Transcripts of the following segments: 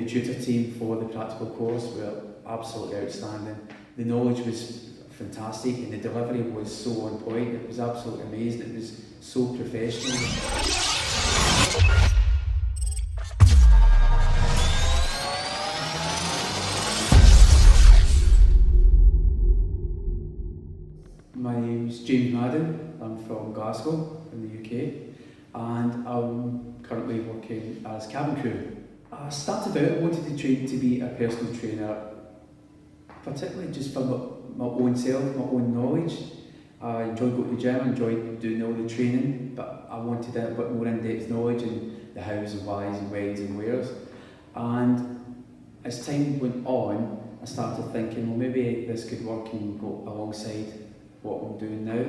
the tutor team for the practical course were absolutely outstanding. The knowledge was fantastic and the delivery was so on point. It was absolutely amazing. It was so professional. My name's James Madden. I'm from Glasgow in the UK and I'm currently working as cabin crew. I started out, I wanted to train to be a personal trainer, particularly just for my own self, my own knowledge. I enjoyed going to the gym, I enjoyed doing all the training, but I wanted a bit more in-depth knowledge in the hows and whys and whens and wheres. And as time went on, I started thinking, well, maybe this could work and go alongside what I'm doing now.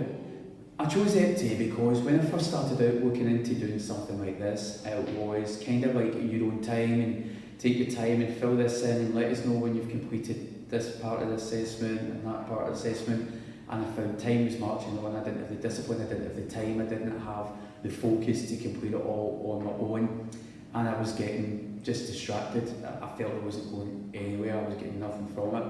I chose FT because when I first started out looking into doing something like this, it was kind of like your own time and take your time and fill this in and let us know when you've completed this part of the assessment and that part of the assessment. And I found time was marching on. I didn't have the discipline, I didn't have the time, I didn't have the focus to complete it all on my own. And I was getting just distracted. I felt I wasn't going anywhere, I was getting nothing from it.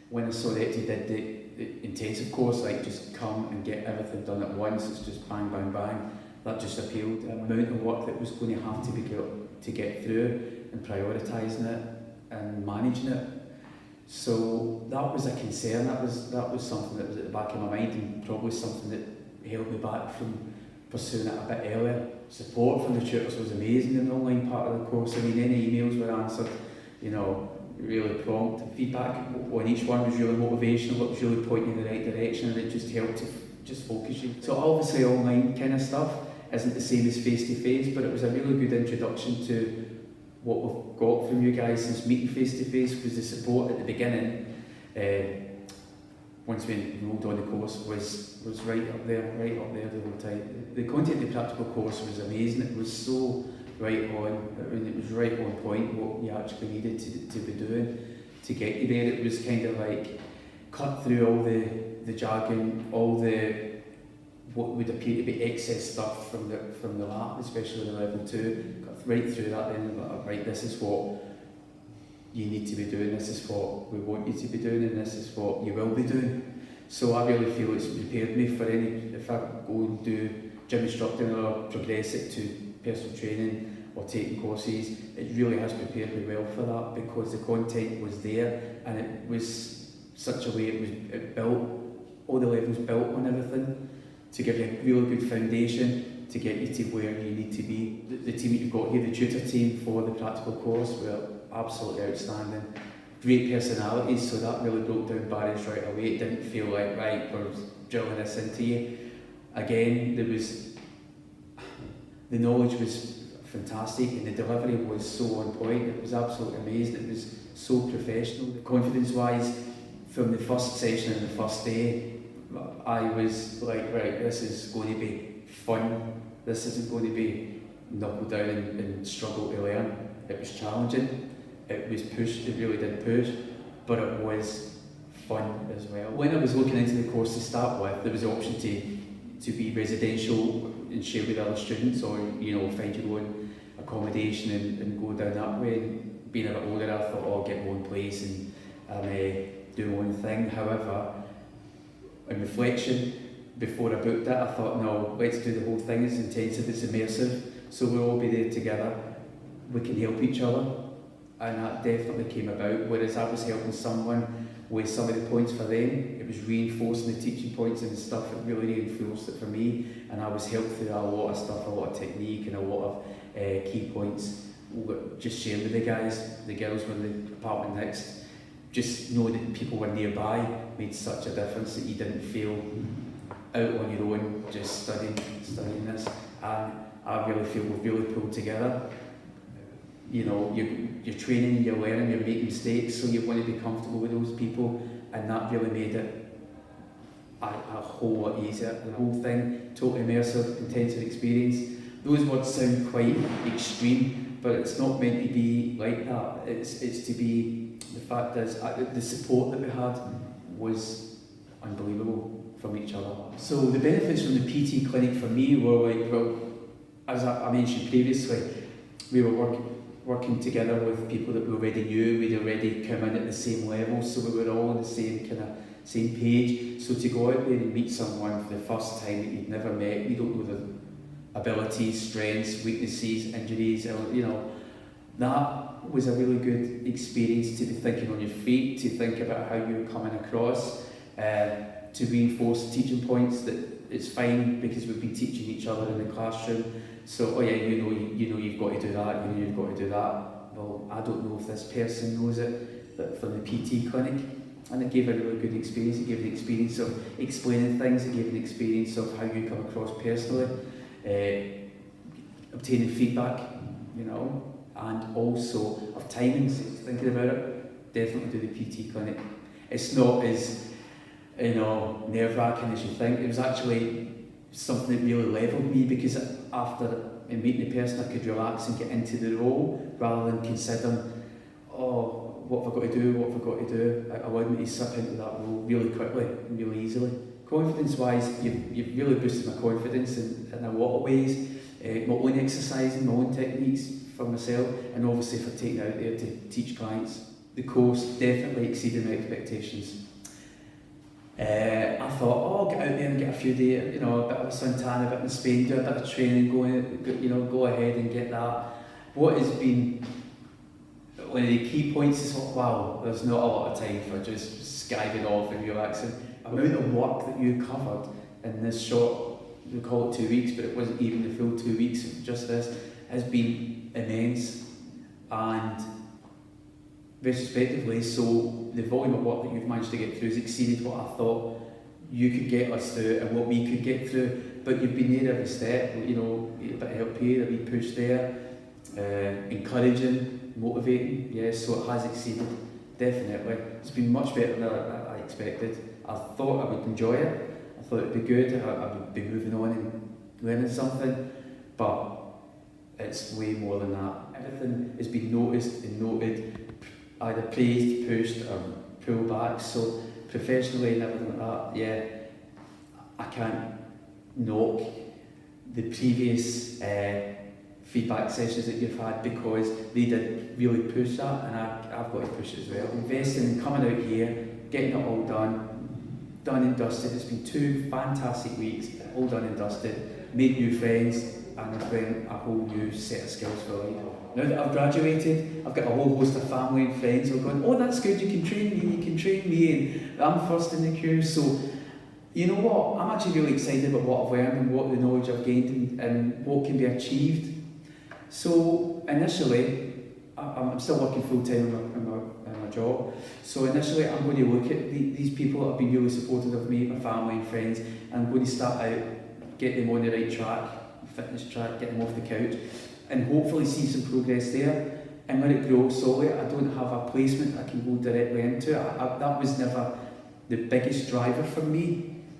When I saw that FT did the intensive course, like just come and get everything done at once, it's just bang, bang, bang, that just appealed. The amount of work that was going to have to be to get through and prioritising it and managing it. So that was a concern, that was something that was at the back of my mind and probably something that held me back from pursuing it a bit earlier. Support from the tutors was amazing in the online part of the course. I mean, any emails were answered, you know, really prompt. Feedback on each one was really motivational, it was really pointing in the right direction and it just helped to just focus you. So obviously online kind of stuff isn't the same as face-to-face, but it was a really good introduction to what we've got from you guys since meeting face-to-face, because the support at the beginning, once we enrolled on the course, was right up there the whole time. The content of the practical course was amazing, it was so right on, I mean, it was right on point what you actually needed to be doing to get you there. It was kind of like cut through all the jargon, all the what would appear to be excess stuff from the lab, especially in level 2, cut right through that then, right, this is what you need to be doing, this is what we want you to be doing, and this is what you will be doing. So I really feel it's prepared me for if I go and do gym instructing or progress it to personal training or taking courses, it really has prepared me well for that, because the content was there and it was such a way it built, all the levels built on everything to give you a really good foundation to get you to where you need to be. The team that you've got here, the tutor team for the practical course, were absolutely outstanding. Great personalities, so that really broke down barriers right away. It didn't feel like, right, we're drilling this into you. Again, the knowledge was fantastic and the delivery was so on point. It was absolutely amazing. It was so professional. Confidence-wise, from the first session and the first day, I was like, right, this is going to be fun. This isn't going to be knuckle down and struggle to learn. It was challenging. It was pushed. It really did push, but it was fun as well. When I was looking into the course to start with, there was the option to be residential and share with other students, or find your own accommodation and go down that way. And being a bit older, I thought, I'll get my own place and do my own thing. However, in reflection, before I booked it, I thought, no, let's do the whole thing. It's intensive, it's immersive, so we'll all be there together. We can help each other, and that definitely came about. Whereas I was helping someone with some of the points for them, it was reinforcing the teaching points and stuff. It really reinforced it for me, and I was helped through a lot of stuff, a lot of technique and a lot of key points. Just sharing with the guys, the girls were in the apartment next. Just knowing that people were nearby made such a difference, that you didn't feel out on your own just studying this. And I really feel we've really pulled together. You're training, you're learning, you're making mistakes, so you want to be comfortable with those people, and that really made it a whole lot easier. The whole thing, total immersive, intensive experience. Those words sound quite extreme, but it's not meant to be like that. It's to be. The fact is, the support that we had was unbelievable from each other. So the benefits from the PT clinic for me were like, well, as I mentioned previously, we were working together with people that we already knew, we'd already come in at the same level, so we were all on the same same page. So to go out there and meet someone for the first time that you'd never met, you don't know their abilities, strengths, weaknesses, injuries, that was a really good experience to be thinking on your feet, to think about how you're coming across, to reinforce teaching points that it's fine because we've been teaching each other in the classroom. So, you know you've got to do that, you know you've got to do that. Well, I don't know if this person knows it, but from the PT clinic, and it gave a really good experience. It gave an experience of explaining things, it gave an experience of how you come across personally, obtaining feedback, and also of timings, thinking about it, definitely do the PT clinic. It's not as nerve-wracking as you think. It was actually something that really levelled me, because after meeting the person I could relax and get into the role rather than considering, what have I got to do, what have I got to do. I allowed me to slip into that role really quickly and really easily. Confidence-wise, you've really boosted my confidence in a lot of ways. My own exercising, my own techniques for myself, and obviously for taking out there to teach clients. The course definitely exceeded my expectations. I thought, get out there and get a few days, a bit of a Santana, a bit in Spain, do a bit of training, go ahead and get that. What has been one of the key points is, wow, there's not a lot of time for just skiving off and relaxing. The amount of work that you covered in this short, we call it 2 weeks, but it wasn't even the full 2 weeks of just this, has been immense. And retrospectively, so the volume of work that you've managed to get through has exceeded what I thought you could get us through and what we could get through. But you've been there every step, a bit of help here, a wee push there, encouraging, motivating, yes, so it has exceeded, definitely. It's been much better than I expected. I thought I would enjoy it, I thought it would be good, I would be moving on and learning something, but it's way more than that. Everything has been noticed and noted, either praised, pushed or pulled back, so professionally and everything like that, I can't knock the previous feedback sessions that you've had, because they did really push that, and I've got to push it as well. Investing in coming out here, getting it all done and dusted. It's been 2 fantastic weeks, all done and dusted, made new friends, and I've learned a whole new set of skills for life. Now that I've graduated, I've got a whole host of family and friends who are going, that's good, you can train me, and I'm first in the queue. So, you know what, I'm actually really excited about what I've learned and what the knowledge I've gained and what can be achieved. So initially, I'm still working full-time in my job, so initially I'm going to look at these people that have been really supportive of me, my family and friends, and I'm going to start out, get them on the right track, fitness track, get them off the couch, and hopefully see some progress there. And when it grows solely, I don't have a placement I can go directly into. That was never the biggest driver for me.